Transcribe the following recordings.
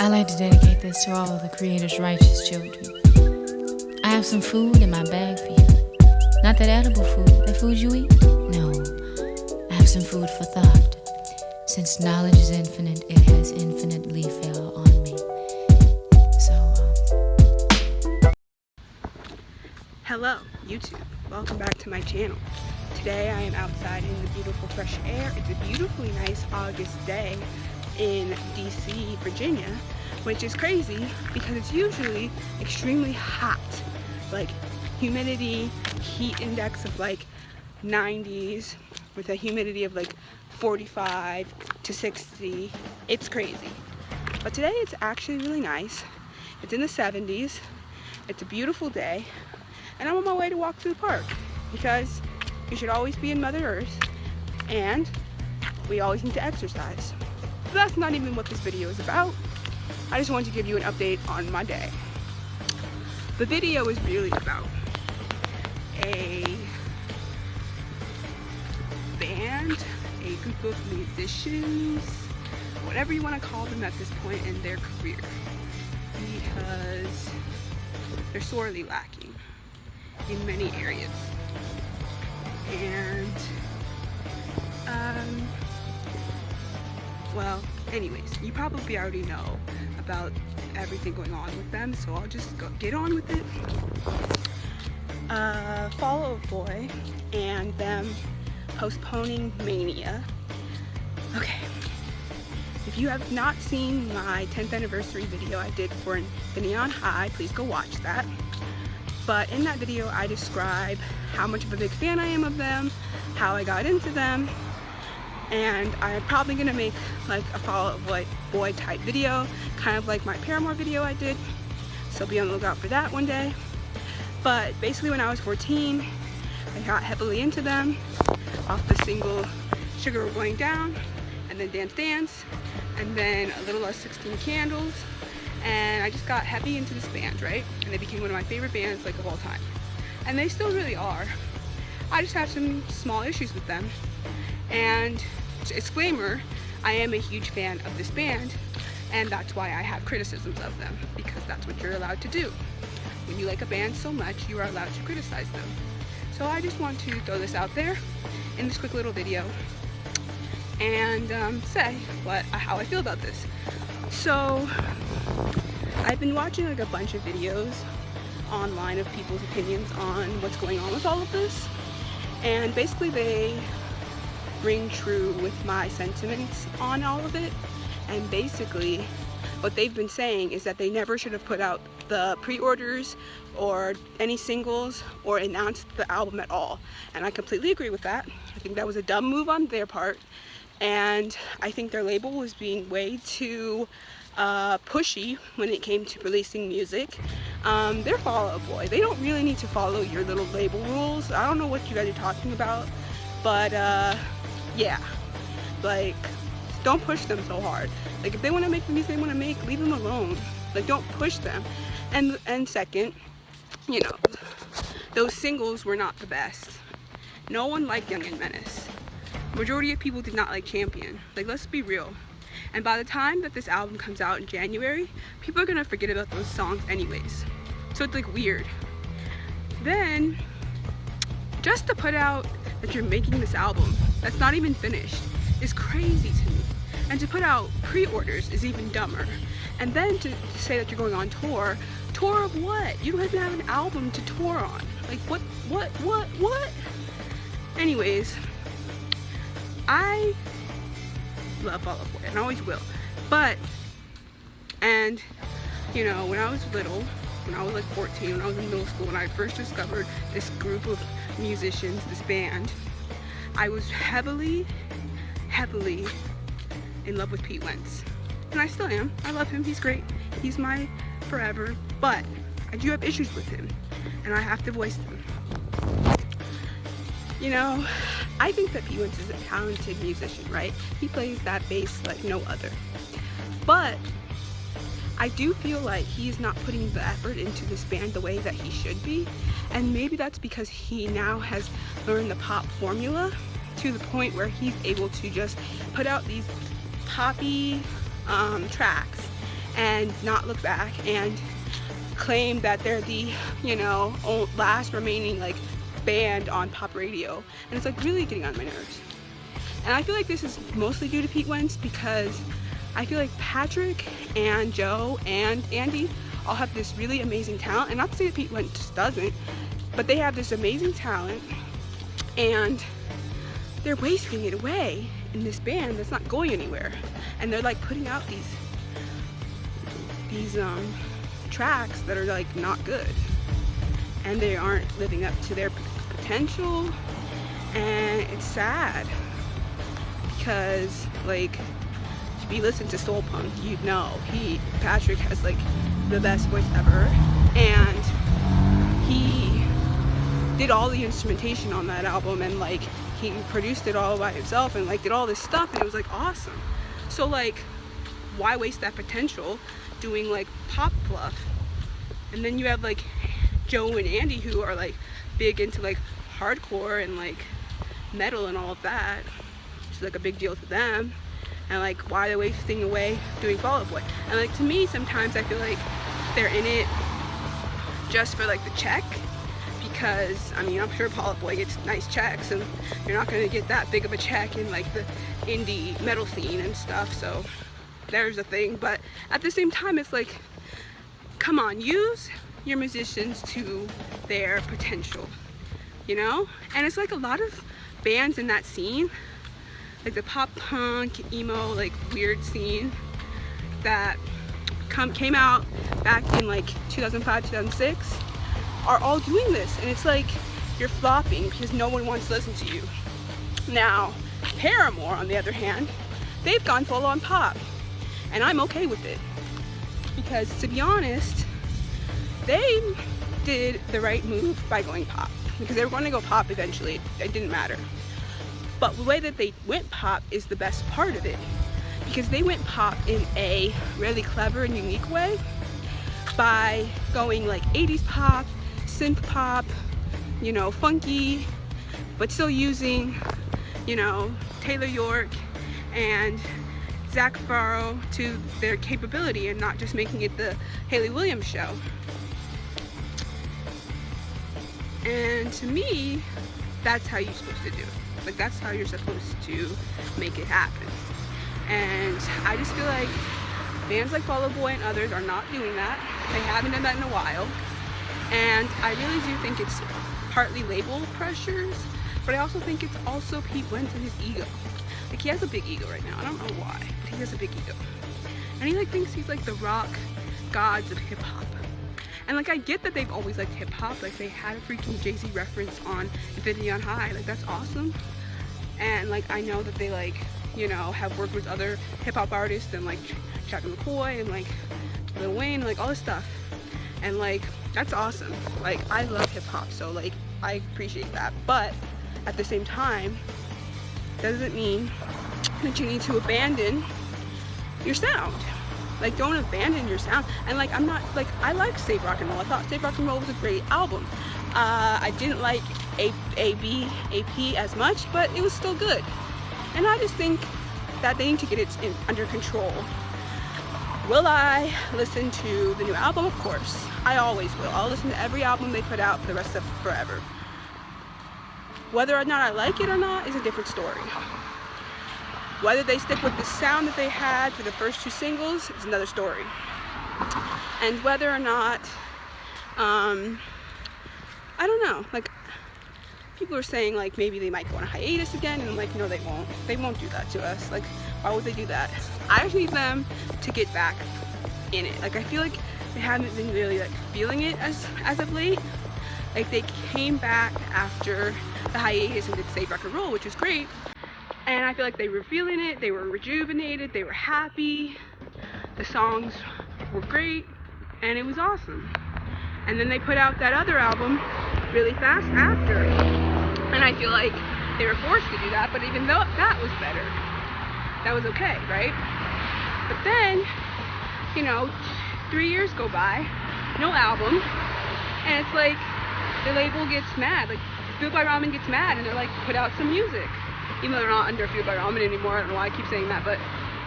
I like to dedicate this to all of the Creator's righteous children. I have some food in my bag for you. Not that edible food, that food you eat. No, I have some food for thought. Since knowledge is infinite, it has infinitely fell on me. Hello, YouTube. Welcome back to my channel. Today I am outside in the beautiful fresh air. It's a beautifully nice August day in DC, Virginia, which is crazy because it's usually extremely hot. Like humidity, heat index of like 90s with a humidity of like 45 to 60. It's crazy. But today it's actually really nice. It's in the 70s. It's a beautiful day. And I'm on my way to walk to the park because you should always be in Mother Earth and we always need to exercise. But that's not even what this video is about. I just wanted to give you an update on my day. The video is really about a band, a group of musicians, whatever you want to call them at this point in their career, because they're sorely lacking in many areas. And well, anyways, you probably already know about everything going on with them, so I'll just get on with it. Fall Out Boy and them postponing Mania. Okay, if you have not seen my 10th anniversary video I did for the Neon High, please go watch that. But in that video, I describe how much of a big fan I am of them, how I got into them, and I'm probably gonna make like a Fall Out Boy type video, kind of like my Paramore video I did, so be on the lookout for that one day. But basically when I was 14, I got heavily into them off the single Sugar We're Going Down, and then Dance Dance, and then A Little Less 16 Candles. And I just got heavy into this band, right? And they became one of my favorite bands like of all time. And they still really are. I just have some small issues with them. And disclaimer, I am a huge fan of this band, and that's why I have criticisms of them, because that's what you're allowed to do. When you like a band so much, you are allowed to criticize them. So I just want to throw this out there in this quick little video and say how I feel about this. So I've been watching like a bunch of videos online of people's opinions on what's going on with all of this, and basically they ring true with my sentiments on all of it. And basically what they've been saying is that they never should have put out the pre-orders or any singles or announced the album at all, and I completely agree with that. I think that was a dumb move on their part, and I think their label was being way too pushy when it came to releasing music. They're Fall Out Boy. They don't really need to follow your little label rules. I don't know what you guys are talking about, but yeah, like, don't push them so hard. Like, if they want to make the music they want to make, leave them alone. Like, don't push them. And second, you know, those singles were not the best. No one liked Young and Menace. Majority of people did not like Champion. Like, let's be real. And by the time that this album comes out in January, people are gonna forget about those songs anyways. So it's like weird. Then, just to put out that you're making this album that's not even finished is crazy to me. And to put out pre-orders is even dumber. And then to say that you're going on tour of what? You don't even have an album to tour on. Like, what? Anyways, I love Fall Out Boy, and I always will. But, and you know, when I was little, when I was like 14, when I was in middle school, when I first discovered this group of musicians, this band, I was heavily in love with Pete Wentz. And I still am. I love him. He's great. He's my forever. But I do have issues with him, and I have to voice them. You know, I think that Pete Wentz is a talented musician, right? He plays that bass like no other. But I do feel like he's not putting the effort into this band the way that he should be. And maybe that's because he now has learned the pop formula to the point where he's able to just put out these poppy tracks and not look back and claim that they're the, you know, last remaining like band on pop radio. And it's like really getting on my nerves. And I feel like this is mostly due to Pete Wentz, because I feel like Patrick and Joe and Andy all have this really amazing talent. And not to say that Pete Wentz doesn't, but they have this amazing talent and they're wasting it away in this band that's not going anywhere. And they're like putting out these tracks that are like not good, and they aren't living up to their potential. And it's sad, because like, if you listen to soul punk, you'd know Patrick has like the best voice ever, and he did all the instrumentation on that album, and like he produced it all by himself, and like did all this stuff, and it was like awesome. So like, why waste that potential doing like pop fluff? And then you have like Joe and Andy, who are like big into like hardcore and like metal and all of that, which is like a big deal to them. And like, why are they wasting away doing Fall Out Boy? And like, to me, sometimes I feel like they're in it just for like the check, because I mean, I'm sure Fall Out Boy gets nice checks, and you're not gonna get that big of a check in like the indie metal scene and stuff. So there's a thing. But at the same time, it's like, come on, use your musicians to their potential, you know? And it's like a lot of bands in that scene, like the pop punk, emo, like weird scene that came out back in like 2005, 2006, are all doing this. And it's like, you're flopping because no one wants to listen to you. Now, Paramore, on the other hand, they've gone full on pop. And I'm okay with it. Because to be honest, they did the right move by going pop. Because they were going to go pop eventually. It didn't matter. But the way that they went pop is the best part of it. Because they went pop in a really clever and unique way, by going like 80s pop, synth pop, you know, funky, but still using, you know, Taylor York and Zach Farrow to their capability, and not just making it the Hayley Williams show. And to me, that's how you're supposed to do it. Like, that's how you're supposed to make it happen. And I just feel like bands like Fall Out Boy and others are not doing that. They haven't done that in a while. And I really do think it's partly label pressures, but I also think it's also Pete Wentz and his ego. Like, he has a big ego right now. I don't know why, but he has a big ego. And he like thinks he's like the rock gods of hip hop. And like, I get that they've always liked hip hop. Like, they had a freaking Jay-Z reference on Infinity on High. Like, that's awesome. And like, I know that they like, you know, have worked with other hip hop artists and like Chaka McCoy and like Lil Wayne and like all this stuff. And like, that's awesome. Like, I love hip hop, so like, I appreciate that. But at the same time, doesn't mean that you need to abandon your sound. Like, don't abandon your sound. And like, I'm not like, I like Save Rock and Roll. I thought Save Rock and Roll was a great album. I didn't like AP as much, but it was still good. And I just think that they need to get it under control. Will I listen to the new album? Of course. I always will. I'll listen to every album they put out for the rest of forever. Whether or not I like it or not is a different story. Whether they stick with the sound that they had for the first two singles is another story. And whether or not, I don't know, like, people are saying like maybe they might go on a hiatus again, and I'm like, no, they won't. They won't do that to us. Like, why would they do that? I just need them to get back in it. Like, I feel like they haven't been really like feeling it as of late. Like, they came back after the hiatus and did Save Rock and Roll, which was great. And I feel like they were feeling it. They were rejuvenated. They were happy. The songs were great, and it was awesome. And then they put out that other album really fast after. And I feel like they were forced to do that, but even though that was better, that was okay, right? But then, you know, 3 years go by, no album, and it's like the label gets mad. Like, Fueled by Ramen gets mad, and they're like, put out some music. Even though they're not under Fueled by Ramen anymore, I don't know why I keep saying that, but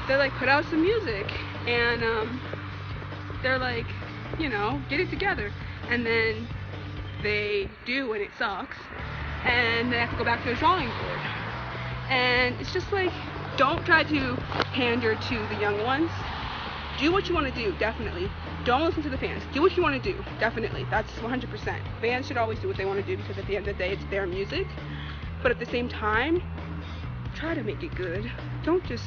they're like, put out some music. And they're like, you know, get it together. And then they do, and it sucks. And they have to go back to the drawing board. And it's just like, don't try to pander to the young ones. Do what you want to do, definitely. Don't listen to the fans. Do what you want to do, definitely. That's 100%. Fans should always do what they want to do because at the end of the day, it's their music. But at the same time, try to make it good. Don't just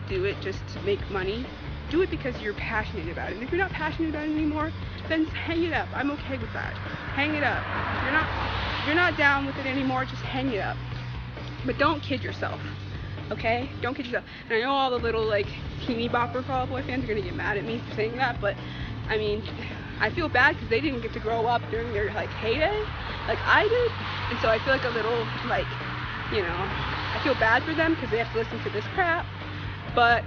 do it just to make money. Do it because you're passionate about it. And if you're not passionate about it anymore, then hang it up. I'm okay with that. Hang it up. If you're not down with it anymore, just hang it up. But don't kid yourself. Okay? Don't kid yourself. And I know all the little like teeny bopper Fall Out Boy fans are gonna get mad at me for saying that, but I mean, I feel bad because they didn't get to grow up during their like heyday, like I did, and so I feel like a little like, you know, I feel bad for them because they have to listen to this crap. But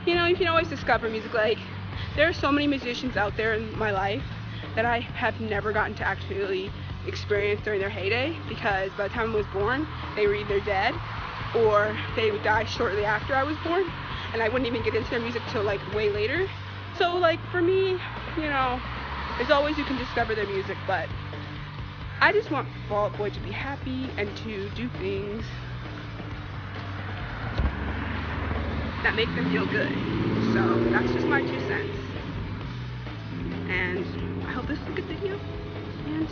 you know, you can always discover music. Like, there are so many musicians out there in my life that I have never gotten to actually experience during their heyday because by the time I was born, they were either dead or they would die shortly after I was born, and I wouldn't even get into their music till like way later. So like for me, you know, there's always you can discover their music, but I just want Fall Out Boy to be happy and to do things that make them feel good. So that's just my 2 cents. And I hope this is a good video, and